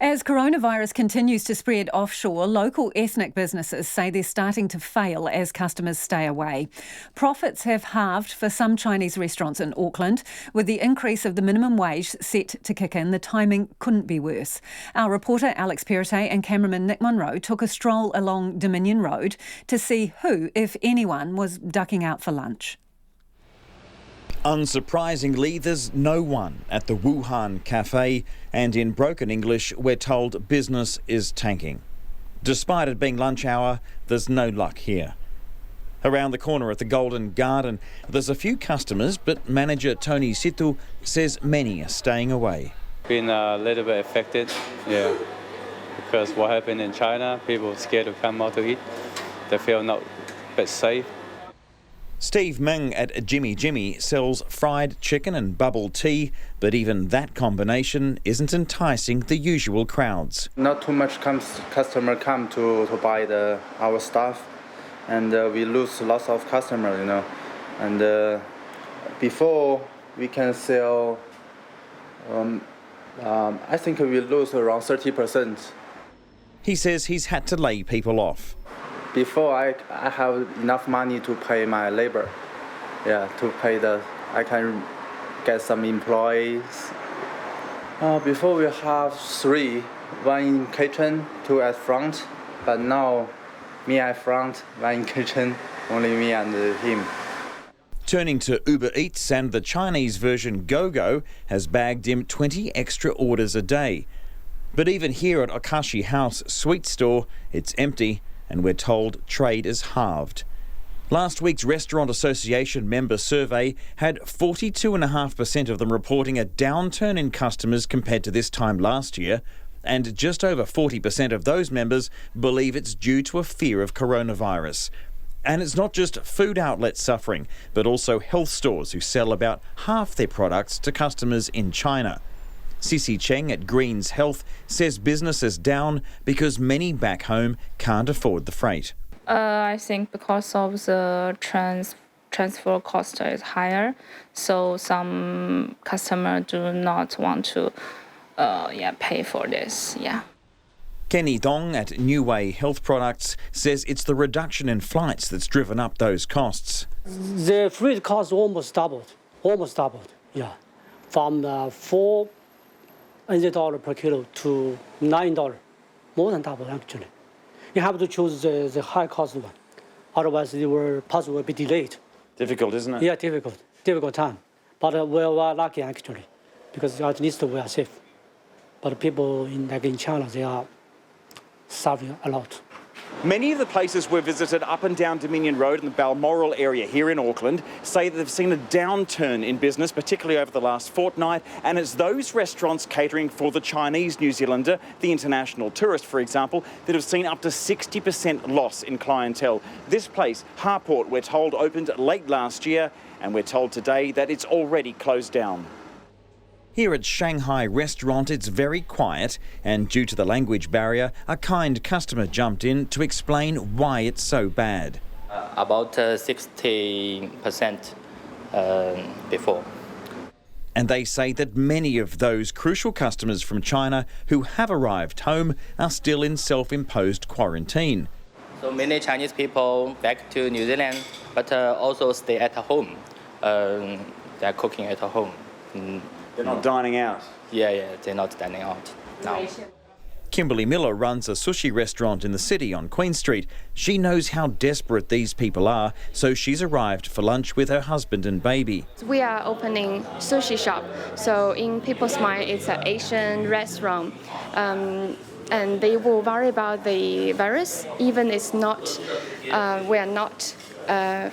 As coronavirus continues to spread offshore, local ethnic businesses say they're starting to fail as customers stay away. Profits have halved for some Chinese restaurants in Auckland. With the increase of the minimum wage set to kick in, the timing couldn't be worse. Our reporter Alex Perrottet and cameraman Nick Monro took a stroll along Dominion Road to see who, if anyone, was ducking out for lunch. Unsurprisingly, there's no one at the Wuhan Cafe, and in broken English, we're told business is tanking. Despite it being lunch hour, there's no luck here. Around the corner at the Golden Garden, there's a few customers, but manager Tony Situ says many are staying away. Been a little bit affected, yeah, because what happened in China, people scared to come out to eat. They feel not a bit safe. Steve Ming at Jimmy sells fried chicken and bubble tea, but even that combination isn't enticing the usual crowds. Not too much customer come to buy our stuff, and we lose lots of customers, And before we can sell, I think we lose around 30%. He says he's had to lay people off. Before I have enough money to pay my labor, I can get some employees. Before we have 3, one in kitchen, 2 at front, but now me at front, one in kitchen, only me and him. Turning to Uber Eats, and the Chinese version GoGo has bagged him 20 extra orders a day. But even here at Okashi House Sweet Store, it's empty, and we're told trade is halved. Last week's Restaurant Association member survey had 42.5% of them reporting a downturn in customers compared to this time last year, and just over 40% of those members believe it's due to a fear of coronavirus. And it's not just food outlets suffering, but also health stores who sell about half their products to customers in China. Sissy Cheng at Greens Health says business is down because many back home can't afford the freight. I think because of the transfer cost is higher, so some customers do not want to pay for this. Kenny Dong at New Way Health Products says it's the reduction in flights that's driven up those costs. The freight cost almost doubled, from $400 per kilo to $9, more than double actually. You have to choose the high cost one, otherwise your parcel will be delayed. Difficult, isn't it? Yeah, difficult time. But we are lucky actually, because at least we are safe. But people in China, they are suffering a lot. Many of the places we've visited up and down Dominion Road in the Balmoral area here in Auckland say that they've seen a downturn in business, particularly over the last fortnight, and it's those restaurants catering for the Chinese New Zealander, the international tourist, for example, that have seen up to 60% loss in clientele. This place, Harport, we're told, opened late last year, and we're told today that it's already closed down. Here at Shanghai Restaurant, it's very quiet, and due to the language barrier, a kind customer jumped in to explain why it's so bad. About 60% before. And they say that many of those crucial customers from China who have arrived home are still in self-imposed quarantine. So many Chinese people back to New Zealand, but also stay at home. They're cooking at home. They're not dining out? Yeah, they're not dining out now. Kimberly Miller runs a sushi restaurant in the city on Queen Street. She knows how desperate these people are, so she's arrived for lunch with her husband and baby. We are opening sushi shop, so in people's mind it's an Asian restaurant. And they will worry about the virus, even it's not, we are not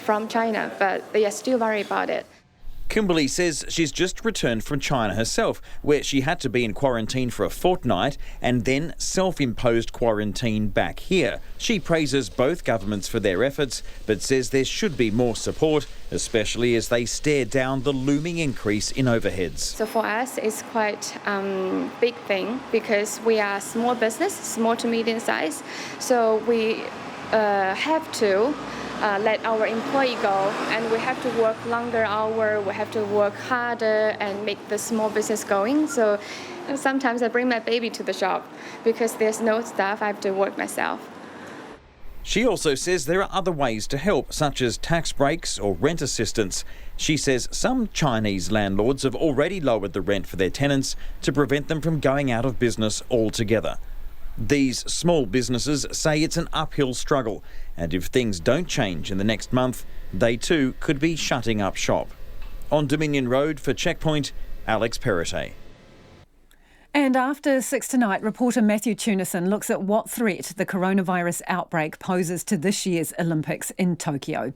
from China, but they are still worried about it. Kimberly says she's just returned from China herself, where she had to be in quarantine for a fortnight and then self-imposed quarantine back here. She praises both governments for their efforts, but says there should be more support, especially as they stare down the looming increase in overheads. So for us, it's quite big thing because we are small business, small to medium size. So we have to let our employee go, and we have to work longer hours, we have to work harder and make the small business going. So Sometimes I bring my baby to the shop because there's no staff. I have to work myself. She also says there are other ways to help, such as tax breaks or rent assistance. She says some Chinese landlords have already lowered the rent for their tenants to prevent them from going out of business altogether. These small businesses say it's an uphill struggle, and if things don't change in the next month, they too could be shutting up shop. On Dominion Road for Checkpoint, Alex Perrottet. And after 6 tonight, reporter Matthew Tunison looks at what threat the coronavirus outbreak poses to this year's Olympics in Tokyo.